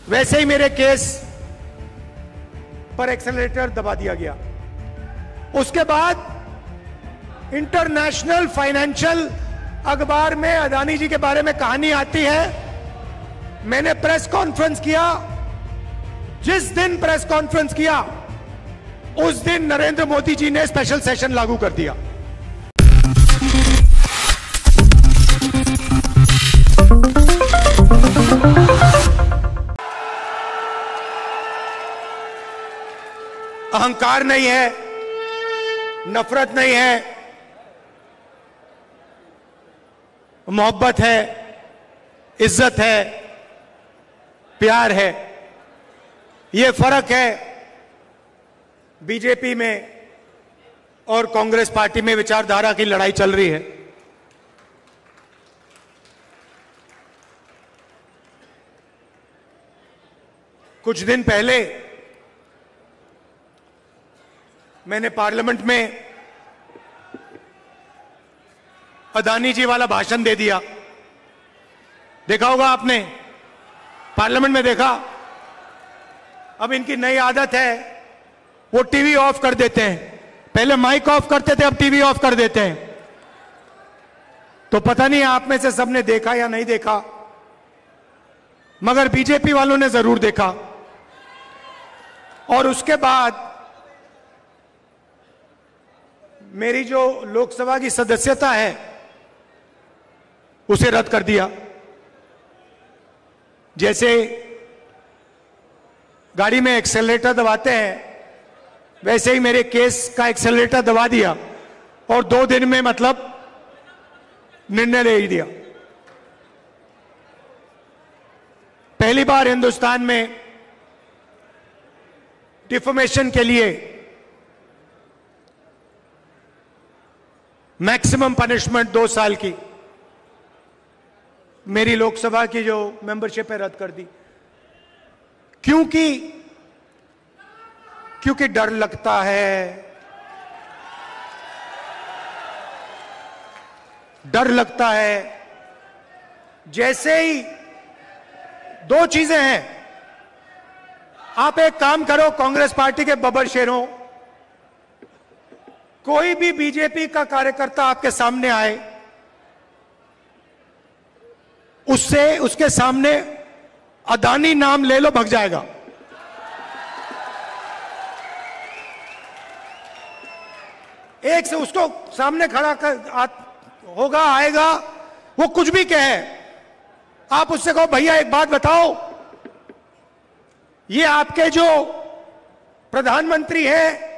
वैसे ही मेरे केस पर एक्सेलरेटर दबा दिया गया। उसके बाद इंटरनेशनल फाइनेंशियल अखबार में अदानी जी के बारे में कहानी आती है। मैंने प्रेस कॉन्फ्रेंस किया। जिस दिन प्रेस कॉन्फ्रेंस किया उस दिन नरेंद्र मोदी जी ने स्पेशल सेशन लागू कर दिया। अहंकार नहीं है, नफरत नहीं है, मोहब्बत है, इज्जत है, प्यार है। यह फर्क है बीजेपी में और कांग्रेस पार्टी में। विचारधारा की लड़ाई चल रही है। कुछ दिन पहले मैंने पार्लियामेंट में अदानी जी वाला भाषण दे दिया। देखा होगा आपने, पार्लियामेंट में देखा। अब इनकी नई आदत है, वो टीवी ऑफ कर देते हैं। पहले माइक ऑफ करते थे, अब टीवी ऑफ कर देते हैं। तो पता नहीं आप में से सबने देखा या नहीं देखा, मगर बीजेपी वालों ने जरूर देखा। और उसके बाद मेरी जो लोकसभा की सदस्यता है उसे रद्द कर दिया। जैसे गाड़ी में एक्सेलरेटर दबाते हैं, वैसे ही मेरे केस का एक्सेलरेटर दबा दिया और 2 दिन में मतलब निर्णय ले ही दिया। पहली बार हिंदुस्तान में डिफॉर्मेशन के लिए मैक्सिमम पनिशमेंट 2 साल की मेरी लोकसभा की जो मेंबरशिप है रद्द कर दी। क्योंकि डर लगता है। डर लगता है। जैसे ही 2 चीजें हैं। आप एक काम करो, कांग्रेस पार्टी के बबर शेरों, कोई भी बीजेपी का कार्यकर्ता आपके सामने आए, उसके सामने अदानी नाम ले लो, भग जाएगा। एक से उसको सामने खड़ा कर होगा, आएगा, वो कुछ भी कहे, आप उससे कहो भैया एक बात बताओ, ये आपके जो प्रधानमंत्री हैं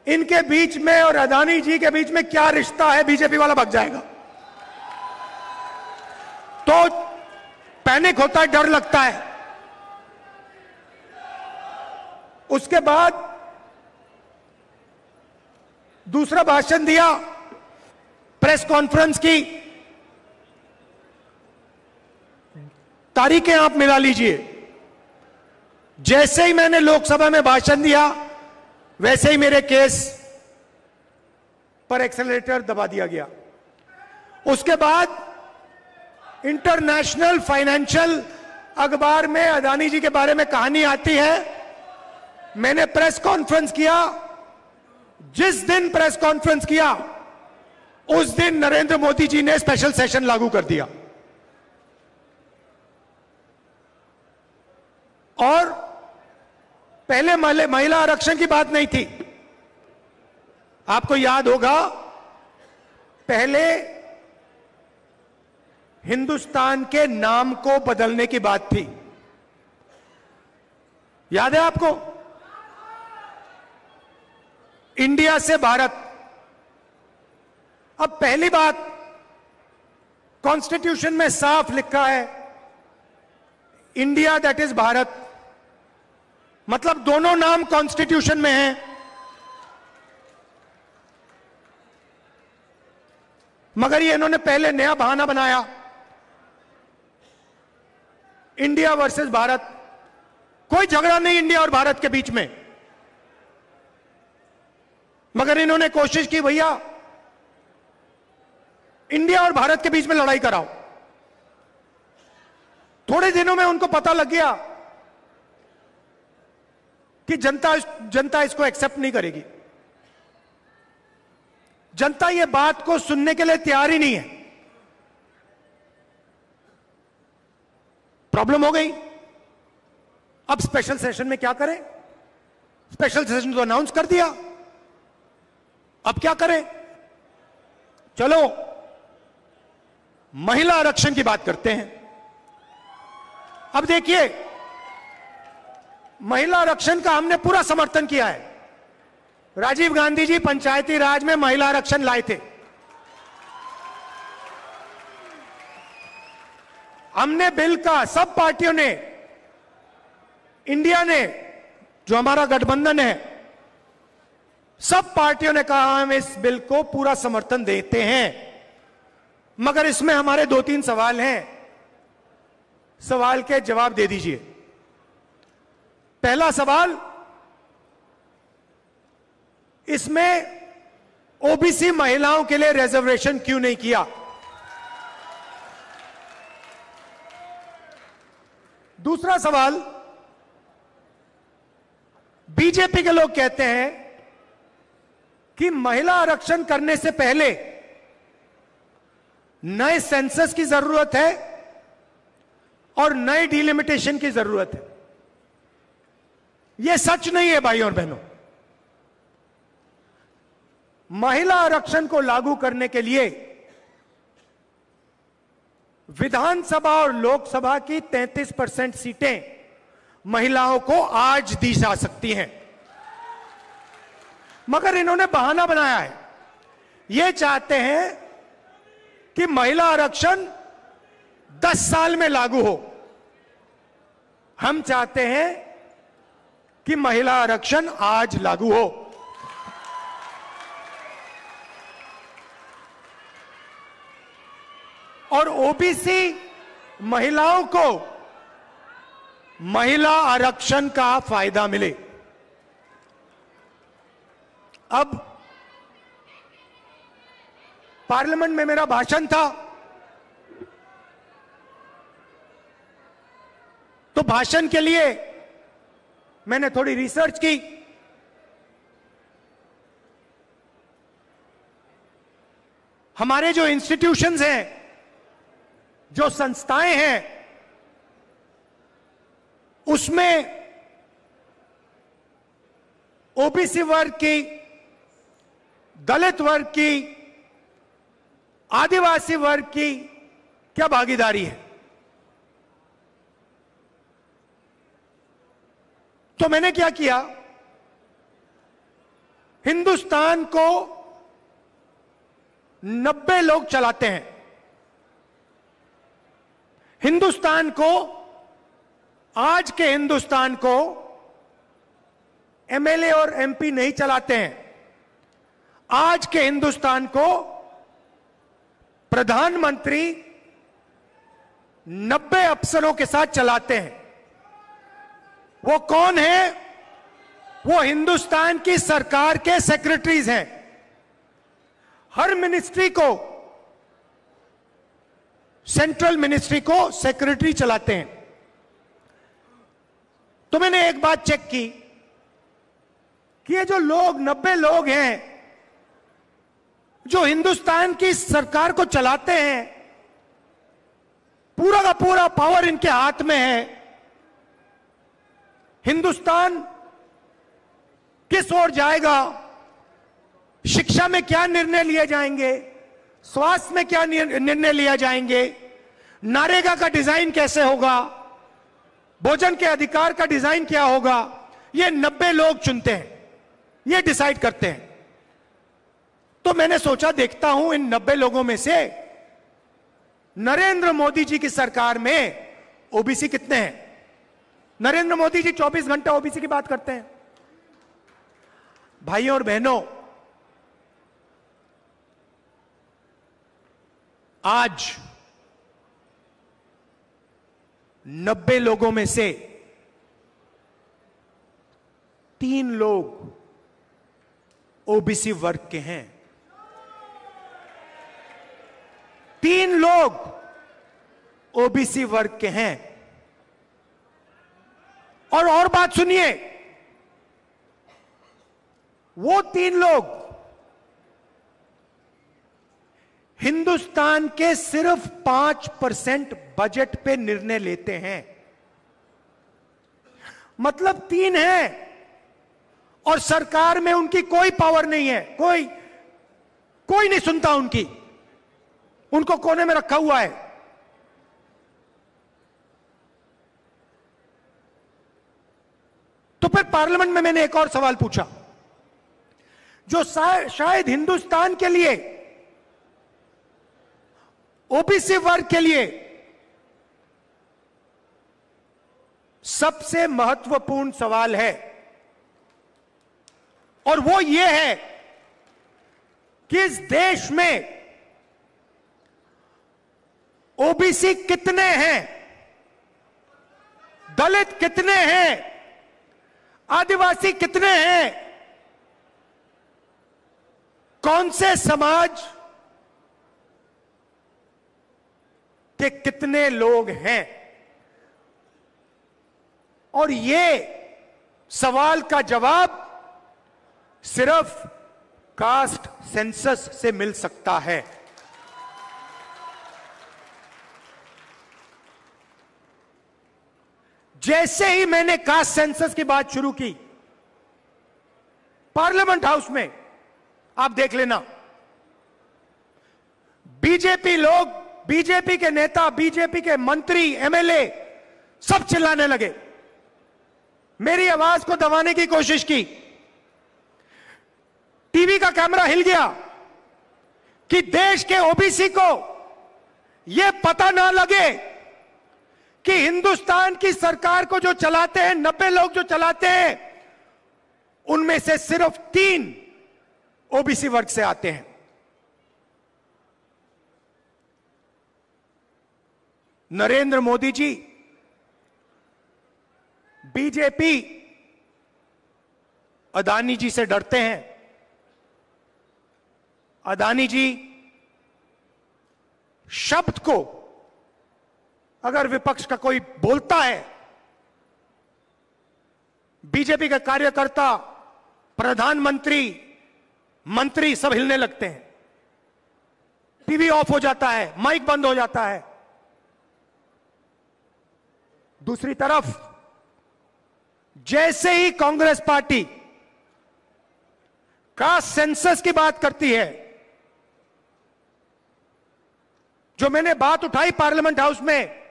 इनके बीच में और अदानी जी के बीच में क्या रिश्ता है? बीजेपी वाला भग जाएगा। तो पैनिक होता है, डर लगता है। उसके बाद दूसरा भाषण दिया, प्रेस कॉन्फ्रेंस की तारीखें आप मिला लीजिए। जैसे ही मैंने लोकसभा में भाषण दिया वैसे ही मेरे केस पर एक्सेलरेटर दबा दिया गया। उसके बाद इंटरनेशनल फाइनेंशियल अखबार में अदानी जी के बारे में कहानी आती है। मैंने प्रेस कॉन्फ्रेंस किया। जिस दिन प्रेस कॉन्फ्रेंस किया उस दिन नरेंद्र मोदी जी ने स्पेशल सेशन लागू कर दिया। और पहले महिला आरक्षण की बात नहीं थी। आपको याद होगा, पहले हिंदुस्तान के नाम को बदलने की बात थी। याद है आपको? इंडिया से भारत। अब पहली बात, कॉन्स्टिट्यूशन में साफ लिखा है इंडिया दैट इज भारत, मतलब दोनों नाम कॉन्स्टिट्यूशन में हैं। मगर ये इन्होंने पहले नया बहाना बनाया, इंडिया वर्सेस भारत। कोई झगड़ा नहीं इंडिया और भारत के बीच में, मगर इन्होंने कोशिश की भैया इंडिया और भारत के बीच में लड़ाई कराओ। थोड़े दिनों में उनको पता लग गया कि जनता इसको एक्सेप्ट नहीं करेगी। जनता ये बात को सुनने के लिए तैयार ही नहीं है। प्रॉब्लम हो गई। अब स्पेशल सेशन में क्या करें? स्पेशल सेशन तो अनाउंस कर दिया, अब क्या करें? चलो महिला आरक्षण की बात करते हैं। अब देखिए, महिला आरक्षण का हमने पूरा समर्थन किया है। राजीव गांधी जी पंचायती राज में महिला आरक्षण लाए थे। हमने बिल का सब पार्टियों ने, इंडिया ने, जो हमारा गठबंधन है, सब पार्टियों ने कहा हम इस बिल को पूरा समर्थन देते हैं। मगर इसमें हमारे 2-3 सवाल हैं। सवाल के जवाब दे दीजिए। पहला सवाल, इसमें ओबीसी महिलाओं के लिए रिजर्वेशन क्यों नहीं किया? दूसरा सवाल, बीजेपी के लोग कहते हैं कि महिला आरक्षण करने से पहले नए सेंसस की जरूरत है और नए डिलिमिटेशन की जरूरत है। यह सच नहीं है भाइयों और बहनों। महिला आरक्षण को लागू करने के लिए विधानसभा और लोकसभा की 33% सीटें महिलाओं को आज दी जा सकती हैं। मगर इन्होंने बहाना बनाया है। ये चाहते हैं कि महिला आरक्षण 10 साल में लागू हो। हम चाहते हैं कि महिला आरक्षण आज लागू हो। और ओबीसी महिलाओं को महिला आरक्षण का फायदा मिले। अब पार्लियामेंट में मेरा भाषण था, तो भाषण के लिए मैंने थोड़ी रिसर्च की। हमारे जो इंस्टीट्यूशंस हैं, जो संस्थाएं हैं, उसमें ओबीसी वर्ग की, दलित वर्ग की, आदिवासी वर्ग की क्या भागीदारी है? तो मैंने क्या किया, हिंदुस्तान को 90 लोग चलाते हैं। हिंदुस्तान को, आज के हिंदुस्तान को एमएलए और एमपी नहीं चलाते हैं। आज के हिंदुस्तान को प्रधानमंत्री 90 अफसरों के साथ चलाते हैं। वो कौन है? वो हिंदुस्तान की सरकार के सेक्रेटरीज हैं। हर मिनिस्ट्री को, सेंट्रल मिनिस्ट्री को सेक्रेटरी चलाते हैं। तो मैंने एक बात चेक की कि ये जो लोग 90 लोग हैं जो हिंदुस्तान की सरकार को चलाते हैं, पूरा का पूरा पावर इनके हाथ में है। हिंदुस्तान किस ओर जाएगा, शिक्षा में क्या निर्णय लिए जाएंगे, स्वास्थ्य में क्या निर्णय लिया जाएंगे, नरेगा का डिजाइन कैसे होगा, भोजन के अधिकार का डिजाइन क्या होगा, ये 90 लोग चुनते हैं, ये डिसाइड करते हैं। तो मैंने सोचा देखता हूं इन 90 लोगों में से नरेंद्र मोदी जी की सरकार में ओबीसी कितने हैं। नरेंद्र मोदी जी 24 घंटा ओबीसी की बात करते हैं। भाइयों और बहनों, आज 90 लोगों में से 3 लोग ओबीसी वर्ग के हैं। 3 लोग ओबीसी वर्ग के हैं। और बात सुनिए, वो 3 लोग हिंदुस्तान के सिर्फ 5% बजट पे निर्णय लेते हैं। मतलब 3 हैं और सरकार में उनकी कोई पावर नहीं है, कोई नहीं सुनता उनकी, उनको कोने में रखा हुआ है। तो फिर पार्लियामेंट में मैंने एक और सवाल पूछा जो शायद हिंदुस्तान के लिए, ओबीसी वर्ग के लिए सबसे महत्वपूर्ण सवाल है, और वो ये है कि इस देश में ओबीसी कितने हैं, दलित कितने हैं, आदिवासी कितने हैं, कौन से समाज के कितने लोग हैं। और ये सवाल का जवाब सिर्फ कास्ट सेंसस से मिल सकता है। जैसे ही मैंने कास्ट सेंसस की बात शुरू की पार्लियामेंट हाउस में, आप देख लेना, बीजेपी लोग, बीजेपी के नेता, बीजेपी के मंत्री, एमएलए सब चिल्लाने लगे, मेरी आवाज को दबाने की कोशिश की। टीवी का कैमरा हिल गया कि देश के ओबीसी को यह पता ना लगे कि हिंदुस्तान की सरकार को जो चलाते हैं, 90 लोग जो चलाते हैं, उनमें से सिर्फ 3 ओबीसी वर्ग से आते हैं। नरेंद्र मोदी जी, बीजेपी अदानी जी से डरते हैं। अदानी जी शब्द को अगर विपक्ष का कोई बोलता है, बीजेपी के कार्यकर्ता, प्रधानमंत्री, मंत्री सब हिलने लगते हैं, टीवी ऑफ हो जाता है, माइक बंद हो जाता है। दूसरी तरफ जैसे ही कांग्रेस पार्टी कास्ट सेंसस की बात करती है, जो मैंने बात उठाई पार्लियामेंट हाउस में,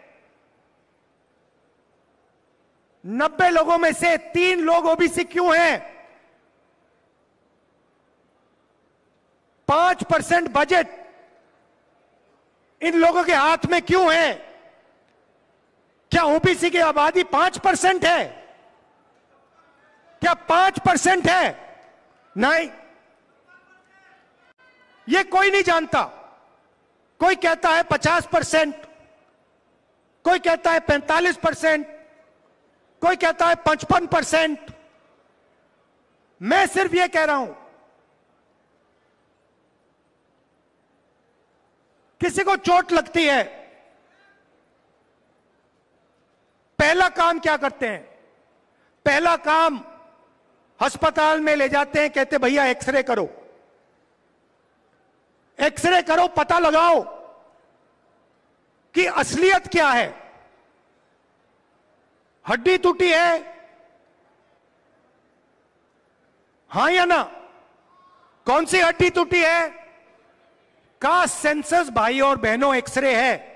90 लोगों में से 3 लोग ओबीसी क्यों हैं, 5% बजट इन लोगों के हाथ में क्यों है? क्या ओबीसी की आबादी 5% है? क्या 5% है? नहीं, ये कोई नहीं जानता। कोई कहता है 50%, कोई कहता है 45%, कोई कहता है 55%। मैं सिर्फ यह कह रहा हूं, किसी को चोट लगती है, पहला काम क्या करते हैं? पहला काम अस्पताल में ले जाते हैं, कहते भैया एक्सरे करो, एक्सरे करो, पता लगाओ कि असलियत क्या है। हड्डी टूटी है, हां या ना? कौन सी हड्डी टूटी है? कास्ट सेंसस भाई और बहनों एक्सरे है।